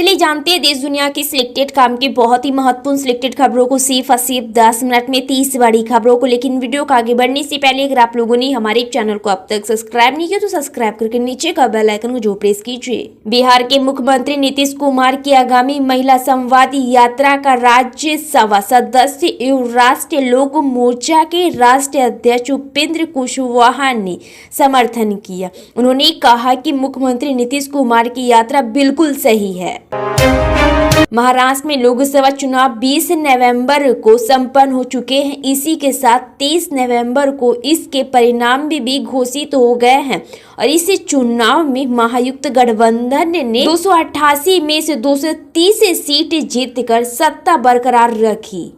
चलिए जानते हैं देश दुनिया की सिलेक्टेड काम की बहुत ही महत्वपूर्ण सिलेक्टेड खबरों को सिर्फ और सिर्फ 10 मिनट में 30 बड़ी खबरों को। लेकिन वीडियो को आगे बढ़ने से पहले अगर आप लोगों ने हमारे चैनल को अब तक सब्सक्राइब नहीं किया तो सब्सक्राइब करके नीचे का बेल आइकन को जो प्रेस कीजिए। बिहार के मुख्यमंत्री नीतीश कुमार की आगामी महिला संवाद यात्रा का राज्यसभा सदस्य एवं राष्ट्रीय लोक मोर्चा के राष्ट्रीय अध्यक्ष उपेंद्र कुशवाहा ने समर्थन किया। उन्होंने कहा कि मुख्यमंत्री नीतीश कुमार की यात्रा बिल्कुल सही है। महाराष्ट्र में लोकसभा चुनाव 20 नवंबर को संपन्न हो चुके हैं। इसी के साथ 23 नवंबर को इसके परिणाम भी घोषित हो गए हैं और इस चुनाव में महायुक्त गठबंधन ने 288 में से 230 सीट जीतकर सत्ता बरकरार रखी।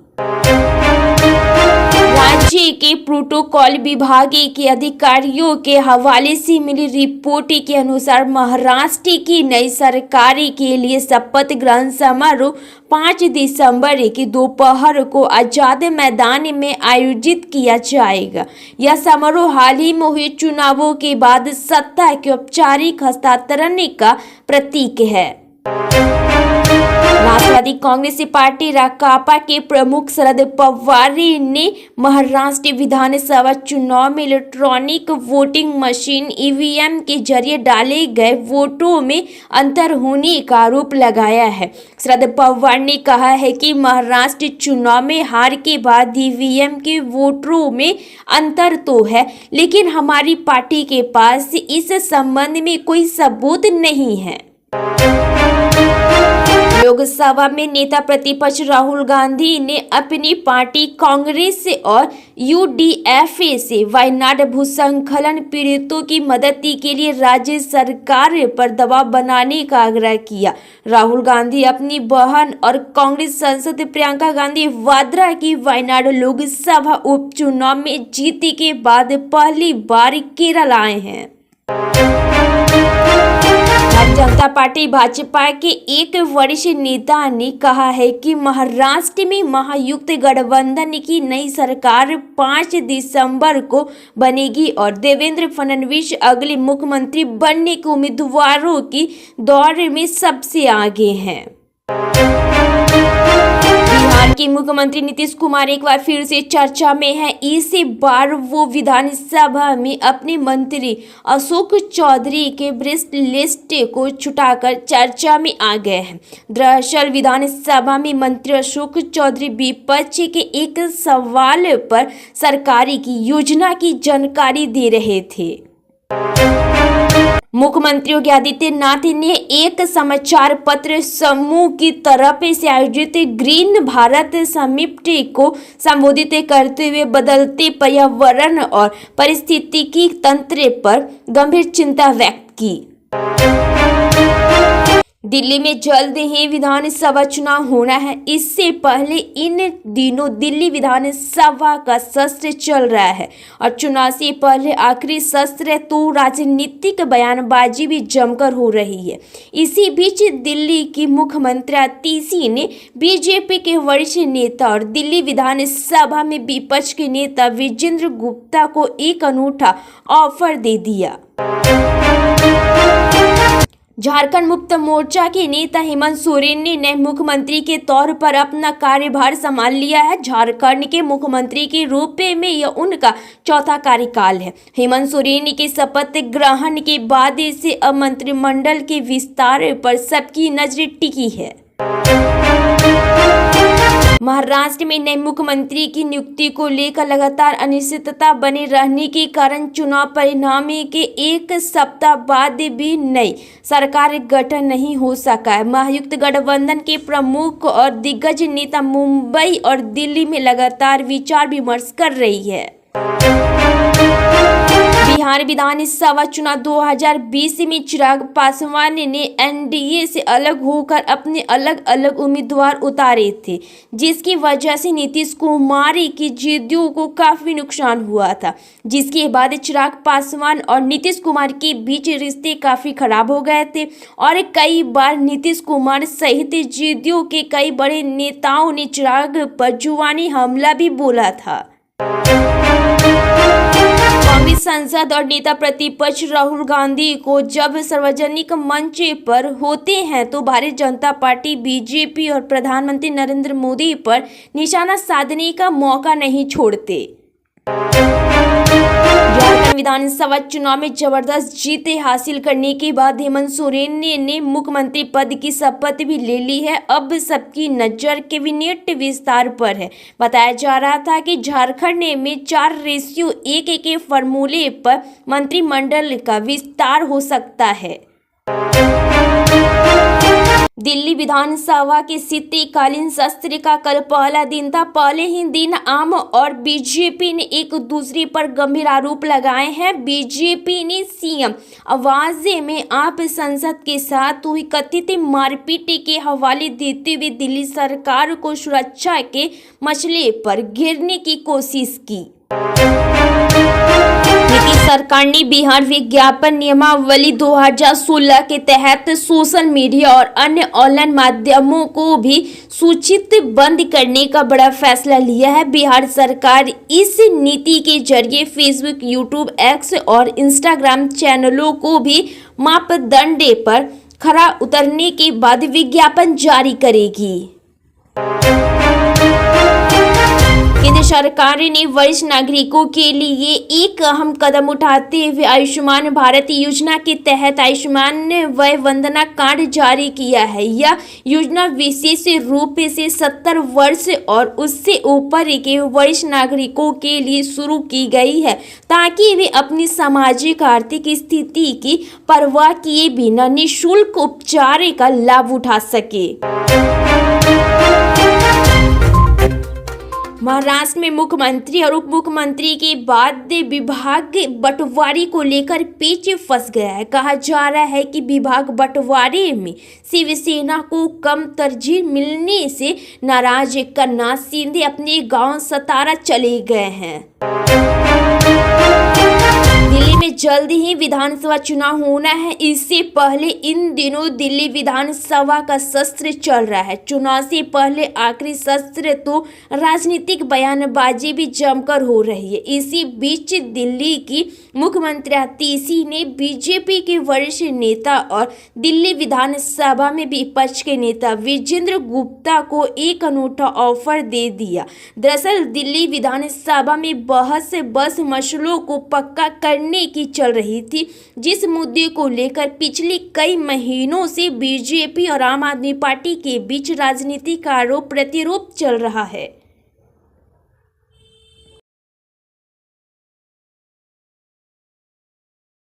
राज्य के प्रोटोकॉल विभाग के अधिकारियों के हवाले से मिली रिपोर्ट के अनुसार महाराष्ट्र की नई सरकार के लिए शपथ ग्रहण समारोह 5 दिसंबर की दोपहर को आजाद मैदान में आयोजित किया जाएगा। यह समारोह हाल ही में हुए चुनावों के बाद सत्ता के औपचारिक हस्तांतरण का प्रतीक है। राष्ट्रवादी कांग्रेस पार्टी राकांपा के प्रमुख शरद पवार ने महाराष्ट्र विधानसभा चुनाव में इलेक्ट्रॉनिक वोटिंग मशीन ईवीएम के जरिए डाले गए वोटों में अंतर होने का आरोप लगाया है। शरद पवार ने कहा है कि महाराष्ट्र चुनाव में हार के बाद ईवीएम के वोटों में अंतर तो है, लेकिन हमारी पार्टी के पास इस संबंध में कोई सबूत नहीं है। लोकसभा में नेता प्रतिपक्ष राहुल गांधी ने अपनी पार्टी कांग्रेस और यूडीएफ से वायनाड भूस्खलन पीड़ितों की मदद के लिए राज्य सरकार पर दबाव बनाने का आग्रह किया। राहुल गांधी अपनी बहन और कांग्रेस सांसद प्रियंका गांधी वाड्रा की वायनाड लोकसभा उपचुनाव में जीत के बाद पहली बार केरल आए हैं। जनता पार्टी भाजपा के एक वरिष्ठ नेता ने कहा है कि महाराष्ट्र में महायुक्त गठबंधन की नई सरकार 5 दिसंबर को बनेगी और देवेंद्र फडणवीस अगले मुख्यमंत्री बनने के उम्मीदवारों की दौड़ में सबसे आगे हैं। बिहार के मुख्यमंत्री नीतीश कुमार एक बार फिर से चर्चा में है। इस बार वो विधानसभा में अपने मंत्री अशोक चौधरी के ब्रेस्ट लिस्ट को छुटाकर चर्चा में आ गए हैं। दरअसल विधानसभा में मंत्री अशोक चौधरी विपक्ष के एक सवाल पर सरकार की योजना की जानकारी दे रहे थे। मुख्यमंत्री योगी आदित्यनाथ ने एक समाचार पत्र समूह की तरफ से आयोजित ग्रीन भारत समिट को संबोधित करते हुए बदलते पर्यावरण और पारिस्थितिकी तंत्र पर गंभीर चिंता व्यक्त की। दिल्ली में जल्द ही विधानसभा चुनाव होना है। इससे पहले इन दिनों दिल्ली विधानसभा का सत्र चल रहा है और चुनाव से पहले आखिरी सत्र तो राजनीतिक बयानबाजी भी जमकर हो रही है। इसी बीच दिल्ली की मुख्यमंत्री आतिशी ने बीजेपी के वरिष्ठ नेता और दिल्ली विधानसभा में विपक्ष के नेता विजेंद्र गुप्ता को एक अनूठा ऑफर दे दिया। झारखंड मुक्ति मोर्चा के नेता हेमंत सोरेन ने नए मुख्यमंत्री के तौर पर अपना कार्यभार संभाल लिया है। झारखंड के मुख्यमंत्री के रूप में यह उनका चौथा कार्यकाल है। हेमंत सोरेन के शपथ ग्रहण के बाद से अब मंत्रिमंडल के विस्तार पर सबकी नजर टिकी है। महाराष्ट्र में नए मुख्यमंत्री की नियुक्ति को लेकर लगातार अनिश्चितता बने रहने के कारण चुनाव परिणाम के एक सप्ताह बाद भी नई सरकार गठन नहीं हो सका है। महायुक्त गठबंधन के प्रमुख और दिग्गज नेता मुंबई और दिल्ली में लगातार विचार विमर्श कर रही है। बिहार विधानसभा चुनाव 2020 में चिराग पासवान ने एनडीए से अलग होकर अपने अलग अलग उम्मीदवार उतारे थे, जिसकी वजह से नीतीश कुमार की जदयू को काफी नुकसान हुआ था। जिसके बाद चिराग पासवान और नीतीश कुमार के बीच रिश्ते काफी खराब हो गए थे और कई बार नीतीश कुमार सहित जदयू के कई बड़े नेताओं ने चिराग पर जुबानी हमला भी बोला था। कांग्रेस सांसद और नेता प्रतिपक्ष राहुल गांधी को जब सार्वजनिक मंच पर होते हैं तो भारतीय जनता पार्टी बीजेपी और प्रधानमंत्री नरेंद्र मोदी पर निशाना साधने का मौका नहीं छोड़ते। झारखंड विधानसभा चुनाव में जबरदस्त जीत हासिल करने के बाद हेमंत सोरेन ने मुख्यमंत्री पद की शपथ भी ले ली है। अब सबकी नजर कैबिनेट विस्तार पर है। बताया जा रहा था कि झारखंड में 4:1 के फॉर्मूले पर मंत्रिमंडल का विस्तार हो सकता है। दिल्ली विधानसभा के शीतकालीन सत्र का कल पहला दिन था। पहले ही दिन आम और बीजेपी ने एक दूसरे पर गंभीर आरोप लगाए हैं। बीजेपी ने सीएम आवास में आप संसद के साथ हुई कथित मारपीट के हवाले देते हुए दिल्ली सरकार को सुरक्षा के मसले पर घेरने की कोशिश की। नीतीश सरकार ने बिहार विज्ञापन नियमावली 2016 के तहत सोशल मीडिया और अन्य ऑनलाइन माध्यमों को भी सूचित बंद करने का बड़ा फैसला लिया है। बिहार सरकार इस नीति के जरिए फेसबुक, यूट्यूब, एक्स और इंस्टाग्राम चैनलों को भी मापदंड पर खरा उतरने के बाद विज्ञापन जारी करेगी। केंद्र सरकार ने वरिष्ठ नागरिकों के लिए एक अहम कदम उठाते हुए आयुष्मान भारत योजना के तहत आयुष्मान वय वंदना कार्ड जारी किया है। यह योजना विशेष रूप से 70 वर्ष और उससे ऊपर के वरिष्ठ नागरिकों के लिए शुरू की गई है ताकि वे अपनी सामाजिक आर्थिक स्थिति की परवाह किए बिना निःशुल्क उपचार का लाभ उठा सके। महाराष्ट्र में मुख्यमंत्री और उप मुख्यमंत्री के बाद विभाग बंटवारे को लेकर पेच फंस गया है। कहा जा रहा है कि विभाग बंटवारे में शिवसेना को कम तरजीह मिलने से नाराज एकनाथ शिंदे अपने गांव सतारा चले गए हैं। दिल्ली में जल्द ही विधानसभा चुनाव होना है। इससे पहले इन दिनों दिल्ली विधानसभा का सत्र चल रहा है। चुनाव से पहले आखिरी सत्र तो राजनीतिक बयानबाजी भी जमकर हो रही है। इसी बीच दिल्ली की मुख्यमंत्री आतिशी ने बीजेपी के वरिष्ठ नेता और दिल्ली विधानसभा में विपक्ष के नेता विजेंद्र गुप्ता को एक अनूठा ऑफर दे दिया। दरअसल दिल्ली विधानसभा में बस मसलों को पक्का करने की चल रही थी, जिस मुद्दे को लेकर पिछले कई महीनों से बीजेपी और आम आदमी पार्टी के बीच राजनीतिक आरोप प्रत्यारोप चल रहा है।